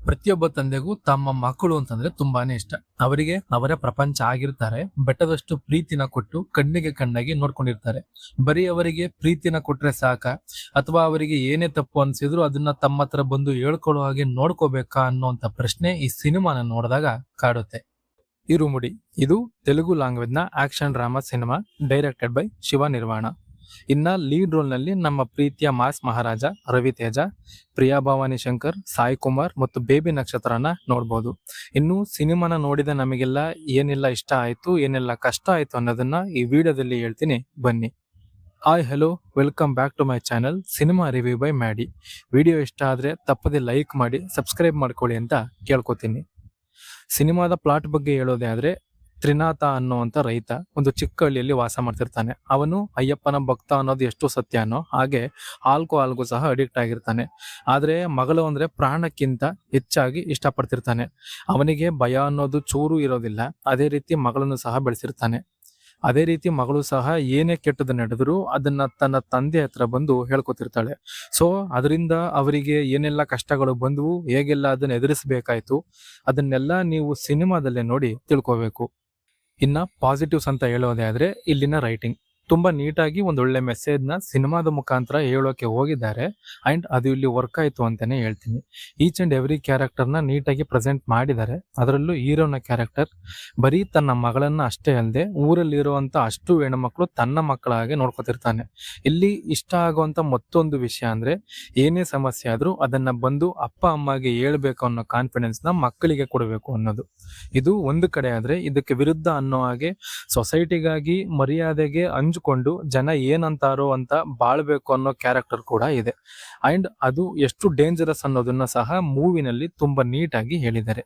ಪ್ರತಿಯೊಬ್ಬ ತಂದೆಗೂ ತಮ್ಮ ಮಕ್ಕಳು ಅಂತಂದ್ರೆ ತುಂಬಾನೇ ಇಷ್ಟ. ಅವರಿಗೆ ಅವರೇ ಪ್ರಪಂಚ ಆಗಿರ್ತಾರೆ. ಬೆಟ್ಟದಷ್ಟು ಪ್ರೀತಿನ ಕೊಟ್ಟು ಕಣ್ಣಿಗೆ ಕಣ್ಣಾಗಿ ನೋಡ್ಕೊಂಡಿರ್ತಾರೆ. ಬರೀ ಅವರಿಗೆ ಪ್ರೀತಿನ ಕೊಟ್ರೆ ಸಾಕ, ಅಥವಾ ಅವರಿಗೆ ಏನೇ ತಪ್ಪು ಅನ್ಸಿದ್ರು ಅದನ್ನ ತಮ್ಮ ಹತ್ರ ಬಂದು ಹೇಳ್ಕೊಳ್ಳೋ ಹಾಗೆ ನೋಡ್ಕೋಬೇಕಾ ಅನ್ನೋಂತ ಪ್ರಶ್ನೆ ಈ ಸಿನಿಮಾನ ನೋಡಿದಾಗ ಕಾಡುತ್ತೆ. ಇರುಮುಡಿ ಇದು ತೆಲುಗು ಲ್ಯಾಂಗ್ವೇಜ್ ನ action drama cinema, directed by Shiva Nirvana. ಇನ್ನ ಲೀಡ್ ರೋಲ್ ನಲ್ಲಿ ನಮ್ಮ ಪ್ರೀತಿಯ ಮಾಸ್ ಮಹಾರಾಜ ರವಿ ತೇಜ, ಪ್ರಿಯಾ ಭವಾನಿ ಶಂಕರ್, ಸಾಯಿ ಕುಮಾರ್ ಮತ್ತು ಬೇಬಿ ನಕ್ಷತ್ರನ ನೋಡ್ಬೋದು. ಇನ್ನು ಸಿನಿಮಾನ ನೋಡಿದ ನಮಗೆಲ್ಲ ಏನೆಲ್ಲ ಇಷ್ಟ ಆಯ್ತು, ಏನೆಲ್ಲ ಕಷ್ಟ ಆಯ್ತು ಅನ್ನೋದನ್ನ ಈ ವಿಡಿಯೋದಲ್ಲಿ ಹೇಳ್ತೀನಿ, ಬನ್ನಿ. Hi hello, welcome back to my channel cinema review by Maddy. Video ಇಷ್ಟ ಆದ್ರೆ ತಪ್ಪದೆ ಲೈಕ್ ಮಾಡಿ ಸಬ್ಸ್ಕ್ರೈಬ್ ಮಾಡ್ಕೊಳ್ಳಿ ಅಂತ ಕೇಳ್ಕೊತೀನಿ. ಸಿನಿಮಾದ ಪ್ಲಾಟ್ ಬಗ್ಗೆ ಹೇಳೋದೇ ಆದ್ರೆ, ತ್ರಿನಾಥ ಅನ್ನುವಂತ ರೈತ ಒಂದು ಚಿಕ್ಕ ಹಳ್ಳಿಯಲ್ಲಿ ವಾಸ ಮಾಡ್ತಿರ್ತಾನೆ. ಅವನು ಅಯ್ಯಪ್ಪನ ಭಕ್ತ ಅನ್ನೋದು ಎಷ್ಟು ಸತ್ಯನೋ ಹಾಗೆ ಆಲ್ಕೋಹಾಲ್ಗೂ ಸಹ ಅಡಿಕ್ಟ್ ಆಗಿರ್ತಾನೆ. ಆದ್ರೆ ಮಗಳು ಅಂದ್ರೆ ಪ್ರಾಣಕ್ಕಿಂತ ಹೆಚ್ಚಾಗಿ ಇಷ್ಟಪಡ್ತಿರ್ತಾನೆ. ಅವನಿಗೆ ಭಯ ಅನ್ನೋದು ಚೂರು ಇರೋದಿಲ್ಲ. ಅದೇ ರೀತಿ ಮಗಳನ್ನು ಸಹ ಬೆಳೆಸಿರ್ತಾನೆ. ಅದೇ ರೀತಿ ಮಗಳು ಸಹ ಏನೇ ಕೆಟ್ಟದ್ದು ನಡೆದ್ರು ಅದನ್ನ ತನ್ನ ತಂದೆ ಹತ್ರ ಬಂದು ಹೇಳ್ಕೊತಿರ್ತಾಳೆ. ಸೊ ಅದರಿಂದ ಅವರಿಗೆ ಏನೆಲ್ಲ ಕಷ್ಟಗಳು ಬಂದವು, ಹೇಗೆಲ್ಲ ಅದನ್ನ ಎದುರಿಸಬೇಕಾಯ್ತು, ಅದನ್ನೆಲ್ಲ ನೀವು ಸಿನಿಮಾದಲ್ಲೇ ನೋಡಿ ತಿಳ್ಕೋಬೇಕು. ಇನ್ನ ಪಾಸಿಟಿವ್ಸ್ ಅಂತ ಹೇಳೋದೇ ಆದ್ರೆ, ಇಲ್ಲಿನ ರೈಟಿಂಗ್ ತುಂಬಾ ನೀಟಾಗಿ ಒಂದೊಳ್ಳೆ ಮೆಸೇಜ್ ನ ಸಿನಿಮಾದ ಮುಖಾಂತರ ಹೇಳೋಕೆ ಹೋಗಿದ್ದಾರೆ. ಅಂಡ್ ಅದು ಇಲ್ಲಿ ವರ್ಕ್ ಆಯ್ತು ಅಂತಾನೆ ಹೇಳ್ತೀನಿ. ಈಚ್ ಅಂಡ್ ಎವ್ರಿ ಕ್ಯಾರೆಕ್ಟರ್ ನ ನೀಟಾಗಿ ಪ್ರೆಸೆಂಟ್ ಮಾಡಿದ್ದಾರೆ. ಅದರಲ್ಲೂ ಹೀರೋನ ಕ್ಯಾರೆಕ್ಟರ್ ಬರೀ ತನ್ನ ಮಗಳನ್ನ ಅಷ್ಟೇ ಅಲ್ಲದೆ ಊರಲ್ಲಿ ಇರುವಂತ ಅಷ್ಟು ಹೆಣ್ಮಕ್ಳು ತನ್ನ ಮಕ್ಕಳ ಹಾಗೆ ನೋಡ್ಕೊತಿರ್ತಾನೆ. ಇಲ್ಲಿ ಇಷ್ಟ ಆಗುವಂತ ಮತ್ತೊಂದು ವಿಷಯ ಅಂದ್ರೆ, ಏನೇ ಸಮಸ್ಯೆ ಆದ್ರೂ ಅದನ್ನ ಬಂದು ಅಪ್ಪ ಅಮ್ಮಗೆ ಹೇಳ್ಬೇಕು ಅನ್ನೋ ಕಾನ್ಫಿಡೆನ್ಸ್ ನ ಮಕ್ಕಳಿಗೆ ಕೊಡಬೇಕು ಅನ್ನೋದು. ಇದು ಒಂದು ಕಡೆ ಆದ್ರೆ, ಇದಕ್ಕೆ ವಿರುದ್ಧ ಅನ್ನೋ ಹಾಗೆ ಸೊಸೈಟಿಗಾಗಿ ಮರ್ಯಾದೆಗೆ ಹಂಚ್ಕೊಂಡು ಜನ ಏನಂತಾರೋ ಅಂತ ಬಾಳ್ಬೇಕು ಅನ್ನೋ ಕ್ಯಾರೆಕ್ಟರ್ ಕೂಡ ಇದೆ. ಅಂಡ್ ಅದು ಎಷ್ಟು ಡೇಂಜರಸ್ ಅನ್ನೋದನ್ನ ಸಹ ಮೂವಿನಲ್ಲಿ ತುಂಬಾ ನೀಟಾಗಿ ಹೇಳಿದ್ದಾರೆ.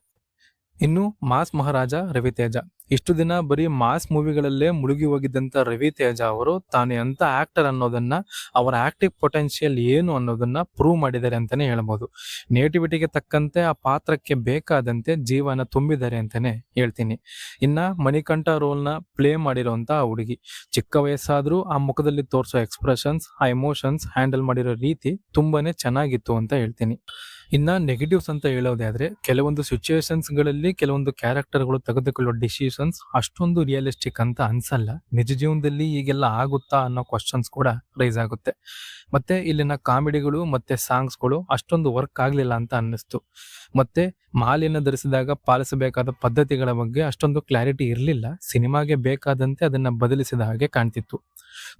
ಇನ್ನು ಮಾಸ್ ಮಹಾರಾಜ ರವಿ ತೇಜ, ಇಷ್ಟು ದಿನ ಬರೀ ಮಾಸ್ ಮೂವಿಗಳಲ್ಲೇ ಮುಳುಗಿ ಹೋಗಿದ್ದಂತ ರವಿ ತೇಜ ಅವರು ತಾನು ಎಂತ ಆಕ್ಟರ್ ಅನ್ನೋದನ್ನ, ಅವರ ಆಕ್ಟಿವ್ ಪೊಟೆನ್ಶಿಯಲ್ ಏನು ಅನ್ನೋದನ್ನ ಪ್ರೂವ್ ಮಾಡಿದ್ದಾರೆ ಅಂತಾನೆ ಹೇಳ್ಬೋದು. ನೇಟಿವಿಟಿಗೆ ತಕ್ಕಂತೆ ಆ ಪಾತ್ರಕ್ಕೆ ಬೇಕಾದಂತೆ ಜೀವನ ತುಂಬಿದ್ದಾರೆ ಅಂತಾನೆ ಹೇಳ್ತೀನಿ. ಇನ್ನ ಮಣಿಕಂಠ ರೋಲ್ ನ ಪ್ಲೇ ಮಾಡಿರೋಂತ ಹುಡುಗಿ, ಚಿಕ್ಕ ವಯಸ್ಸಾದ್ರೂ ಆ ಮುಖದಲ್ಲಿ ತೋರಿಸೋ ಎಕ್ಸ್ಪ್ರೆಷನ್ಸ್, ಆ ಎಮೋಷನ್ಸ್ ಹ್ಯಾಂಡಲ್ ಮಾಡಿರೋ ರೀತಿ ತುಂಬಾನೇ ಚೆನ್ನಾಗಿತ್ತು ಅಂತ ಹೇಳ್ತೀನಿ. ಇನ್ನ ನೆಗೆಟಿವ್ಸ್ ಅಂತ ಹೇಳೋದೇ ಆದ್ರೆ, ಕೆಲವೊಂದು ಸಿಚುವೇಶನ್ಸ್ ಗಳಲ್ಲಿ ಕೆಲವೊಂದು ಕ್ಯಾರೆಕ್ಟರ್ಗಳು ತೆಗೆದುಕೊಳ್ಳೋ ಡಿಸಿಷನ್ಸ್ ಅಷ್ಟೊಂದು ರಿಯಲಿಸ್ಟಿಕ್ ಅಂತ ಅನ್ಸಲ್ಲ. ನಿಜ ಜೀವನದಲ್ಲಿ ಹೀಗೆಲ್ಲ ಆಗುತ್ತಾ ಅನ್ನೋ ಕ್ವಶನ್ಸ್ ಕೂಡ ರೈಸ್ ಆಗುತ್ತೆ. ಮತ್ತೆ ಇಲ್ಲಿನ ಕಾಮಿಡಿಗಳು ಮತ್ತೆ ಸಾಂಗ್ಸ್ಗಳು ಅಷ್ಟೊಂದು ವರ್ಕ್ ಆಗ್ಲಿಲ್ಲ ಅಂತ ಅನ್ನಿಸ್ತು. ಮತ್ತೆ ಮಾಲೆಯನ್ನು ಧರಿಸಿದಾಗ ಪಾಲಿಸಬೇಕಾದ ಪದ್ಧತಿಗಳ ಬಗ್ಗೆ ಅಷ್ಟೊಂದು ಕ್ಲಾರಿಟಿ ಇರಲಿಲ್ಲ. ಸಿನಿಮಾಗೆ ಬೇಕಾದಂತೆ ಅದನ್ನ ಬದಲಿಸಿದ ಹಾಗೆ ಕಾಣ್ತಿತ್ತು.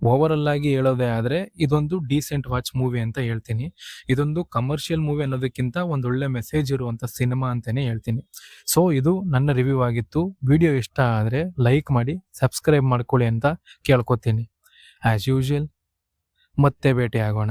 ಓವರ್ ಆಗಿ ಹೇಳೋದೇ ಆದ್ರೆ, ಇದೊಂದು ಡೀಸೆಂಟ್ ವಾಚ್ ಮೂವಿ ಅಂತ ಹೇಳ್ತೀನಿ. ಇದೊಂದು ಕಮರ್ಷಿಯಲ್ ಮೂವಿ ಅನ್ನೋದಕ್ಕಿಂತ ಒಂದೊಳ್ಳೆ ಮೆಸೇಜ್ ಇರುವಂತ ಸಿನಿಮಾ ಅಂತಾನೆ ಹೇಳ್ತೀನಿ. ಸೊ ಇದು ನನ್ನ ರಿವ್ಯೂ ಆಗಿತ್ತು. ವಿಡಿಯೋ ಇಷ್ಟ ಆದ್ರೆ ಲೈಕ್ ಮಾಡಿ ಸಬ್ಸ್ಕ್ರೈಬ್ ಮಾಡ್ಕೊಳ್ಳಿ ಅಂತ ಕೇಳ್ಕೊತೀನಿ. ಆಸ್ ಯೂಶುವಲ್ ಮತ್ತೆ ಭೇಟಿ ಆಗೋಣ.